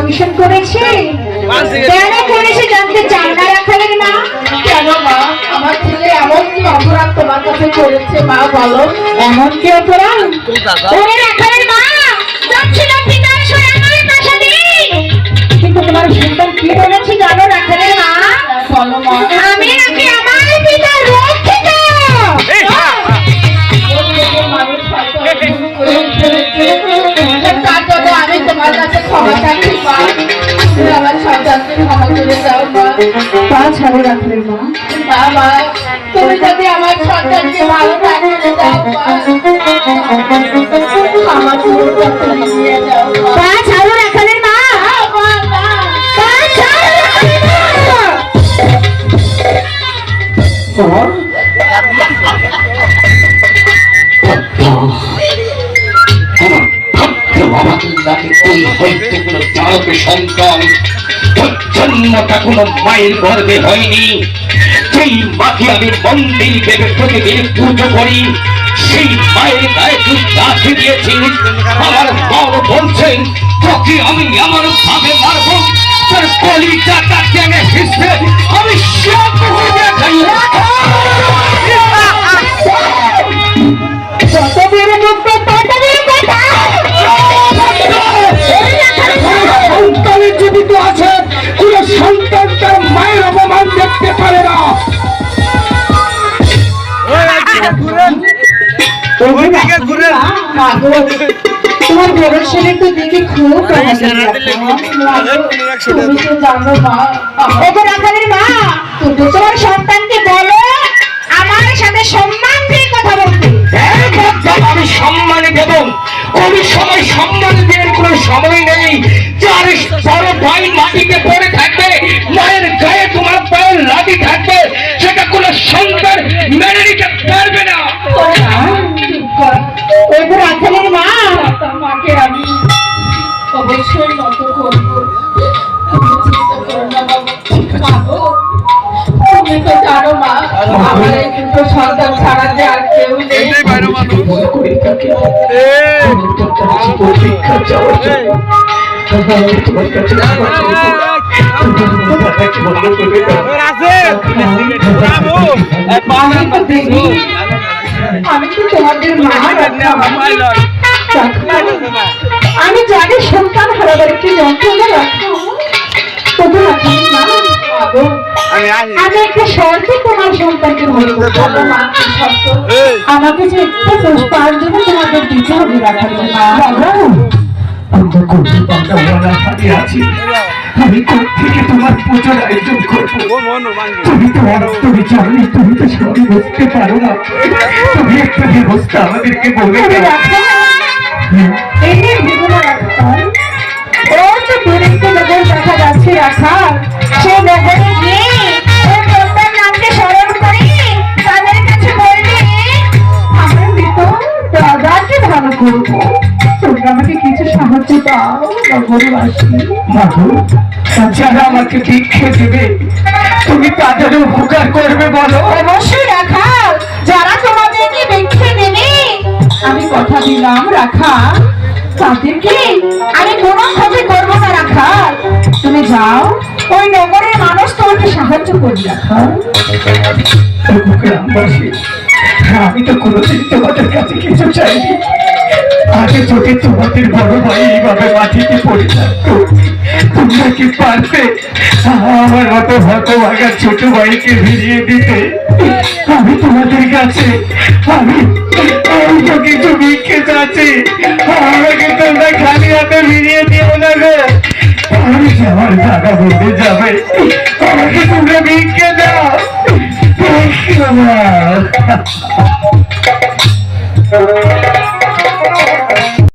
Mission করেছে কেন করেছে জানতে চান না রাখালের মা? কেন মা, আমার ছেলে এমন কি অপরাধ তোমার কাছে করেছে মা, বলো। এমন কি অপরাধ? ওরে রাখালের মা, যাচ্ছিল পিতার সরানোর প্রাসাদে, কিন্তু তোমার সন্তান কি বলেছে জানো রাখালের মা? বলো মা। আমি নাকি আমার পিতার রক্ষিত। তার জন্য আমি তোমার কাছে ক্ষমা চাচ্ছি মা, আমার সন্তানকে ক্ষমা করে দাও মা। পা ছাড়ো রাখালের মা। না মা, তুমি যদি আমার সন্তানকে ভালো রাখতে দাও মা, আমার জীবনটা তুমি নিয়ে যাও মা। পা ছাড়ো রাখালের মা। পা ছাড়ো রাখালের মা। জন্মটা কোনো মায়ের গর্বে হয়নি। যেই মাকে আমি মন্দির ভেবে প্রতিদিন পুজো করি, সেই মায়ের গায়ে তুই লাঠি দিয়েছি। আমার মন বলছেন তোকে আমি আমার ভাবে মারব, তার কলিজাটা টেনে হিসেবে আমি সব দেখাই। যত বড় মুক্ত তত বড় কথা। সন্তানের জীবিত আছে, কোন সন্তান তার মায়ের অপমান দেখতে পারে না। তোমার বড় ছেলে তো দেখে খুব তুমি তো জানো মা, ওকে রাখালের মা, তোমার সন্তানকে বলো আমার সাথে সম্মান দিয়ে কথা বলতে। আমি সম্মান দেব, ওই সময় সম্মান দেওয়ার কোনো সময় নেই। যার বড় ভাই মাটিতে পড়ে থাকবে, মায়ের গায়ে তোমার পায়ের লাঠি থাকবে, সেটা কোনো সন্তান মেনে নিতে পারবে না। ওই তো রাখালের মা, মাকে আমি অবশ্যই নত করবো, তুমি চিন্তা করো না বাবা। তুমি তো জানো মা, আমার এই দুটো সন্তান ছাড়া যে আর কেউ নেই। আমি তো তোমাদের মা, আমি জানি সন্তান হারাবার কি যন্ত্রণা রাখো। তবু রাখালের মা, আমি একটা শর্তে তোমার সন্তানকে ভালো করবো। আমাকে যে একটা পুষ্পার জন্য তোমাদের দিতে হবে রাখালের মা। আমি থেকে তোমার পুজোর আয়োজন করবো। তুমি তো তুমি জানি, তুমি তো সবই বুঝতে পারো না। তুমি একটা ব্যবস্থা আমাদেরকে বলে দাও। দেখা যাচ্ছে রাখাল, সে নগরে গিয়ে ওর সন্তান নামকে স্মরণ করে তাদের কাছে বলবে আমার মৃত দাদাকে ভালো করবো, তোমরা আমাকে কিছু সাহায্য দাও নগরবাসী। মাধু, যারা আমাকে ভিক্ষে দেবে তুমি তাদের উপকার করবে বলো। অবশ্যই রাখাল, যারা তোমাদেরকে ভিক্ষে দেবে আমি কথা দিলাম রাখাল, তাদেরকে আমি কোনো ক্ষতি করবো না রাখাল। তুমি যাও, ওই নগরের মানুষ তোমাকে সাহায্য করবে রাখাল। গ্রামবাসী, আমি তো কোনোদিন তোমাদের কাছে কিছু চাইনি। আগে যদি তোমাদের বড় ভাই এইভাবে মাটিতে পড়ে থাকতো, তোমরা কি পারবে আমার মতো হতভাগা ছোট ভাইকে ফিরিয়ে দিতে? আমি তোমাদের কাছে আমি তো কিছু ভিক্ষে চাচ্ছি, আমাকে তোমরা খালি হাতে ফিরিয়ে দিও না গো। আমি আমার জায়গা বলতে যাবে, আমাকে তোমরা ভিক্ষে দাও। ভিক্ষে দাও।